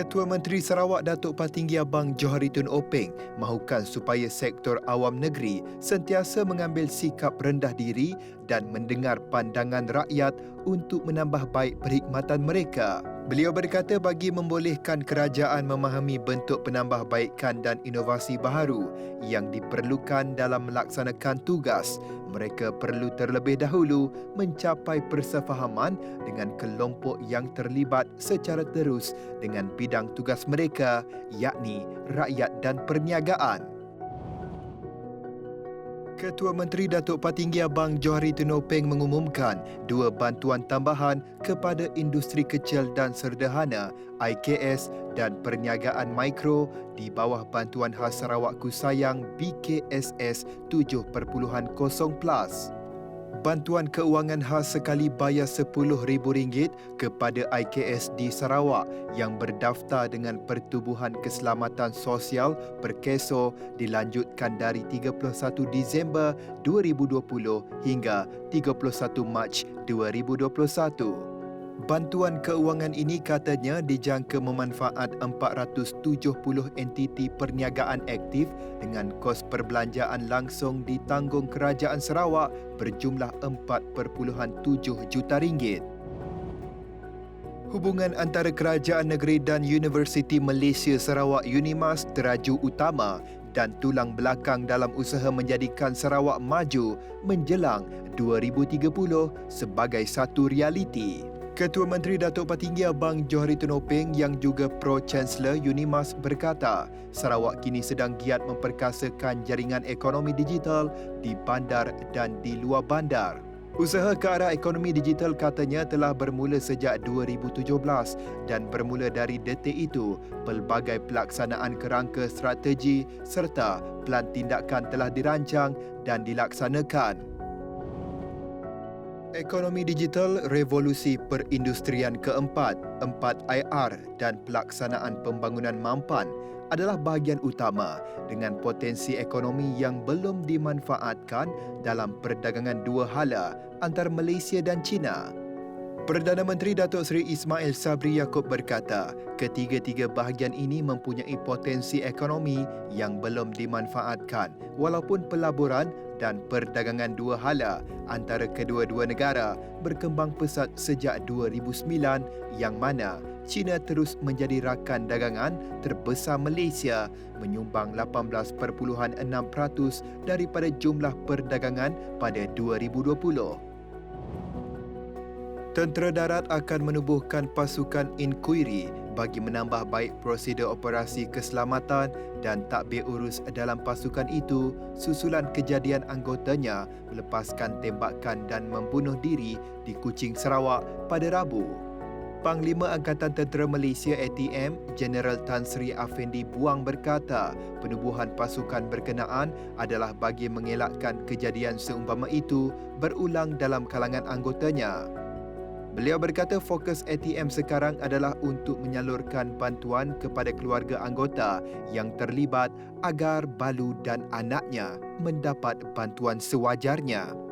Ketua Menteri Sarawak Datuk Patinggi Abang Johari Tun Openg mahukan supaya sektor awam negeri sentiasa mengambil sikap rendah diri dan mendengar pandangan rakyat untuk menambah baik perkhidmatan mereka. Beliau berkata bagi membolehkan kerajaan memahami bentuk penambahbaikan dan inovasi baharu yang diperlukan dalam melaksanakan tugas, mereka perlu terlebih dahulu mencapai persefahaman dengan kelompok yang terlibat secara terus dengan bidang tugas mereka, yakni rakyat dan perniagaan. Ketua Menteri Datuk Patinggi Abang Johari Tun Openg mengumumkan 2 bantuan tambahan kepada industri kecil dan sederhana IKS dan perniagaan mikro di bawah Bantuan Khas Sarawak Kusayang BKSS 7.0+. Bantuan keuangan khas sekali bayar RM10,000 kepada IKS di Sarawak yang berdaftar dengan Pertubuhan Keselamatan Sosial Perkeso dilanjutkan dari 31 Disember 2020 hingga 31 Mac 2021. Bantuan keuangan ini katanya dijangka memanfaat 470 entiti perniagaan aktif dengan kos perbelanjaan langsung ditanggung Kerajaan Sarawak berjumlah RM4.7 juta. Hubungan antara Kerajaan Negeri dan Universiti Malaysia Sarawak UNIMAS teraju utama dan tulang belakang dalam usaha menjadikan Sarawak maju menjelang 2030 sebagai satu realiti. Ketua Menteri Datuk Patinggi Abang Johari Tun Openg yang juga Pro-Chancellor UNIMAS berkata, Sarawak kini sedang giat memperkasakan jaringan ekonomi digital di bandar dan di luar bandar. Usaha ke arah ekonomi digital katanya telah bermula sejak 2017 dan bermula dari detik itu, pelbagai pelaksanaan kerangka strategi serta pelan tindakan telah dirancang dan dilaksanakan. Ekonomi digital, revolusi perindustrian keempat, 4IR dan pelaksanaan pembangunan mampan adalah bahagian utama dengan potensi ekonomi yang belum dimanfaatkan dalam perdagangan dua hala antara Malaysia dan China. Perdana Menteri Datuk Seri Ismail Sabri Yaakob berkata, ketiga-tiga bahagian ini mempunyai potensi ekonomi yang belum dimanfaatkan walaupun pelaburan dan perdagangan dua hala antara kedua-dua negara berkembang pesat sejak 2009 yang mana China terus menjadi rakan dagangan terbesar Malaysia menyumbang 18.6% daripada jumlah perdagangan pada 2020. Tentera Darat akan menubuhkan pasukan inkuiri bagi menambah baik prosedur operasi keselamatan dan tadbir urus dalam pasukan itu susulan kejadian anggotanya melepaskan tembakan dan membunuh diri di Kuching, Sarawak pada Rabu. Panglima Angkatan Tentera Malaysia ATM, Jeneral Tan Sri Afendi Buang berkata, penubuhan pasukan berkenaan adalah bagi mengelakkan kejadian seumpama itu berulang dalam kalangan anggotanya. Beliau berkata fokus ATM sekarang adalah untuk menyalurkan bantuan kepada keluarga anggota yang terlibat agar balu dan anaknya mendapat bantuan sewajarnya.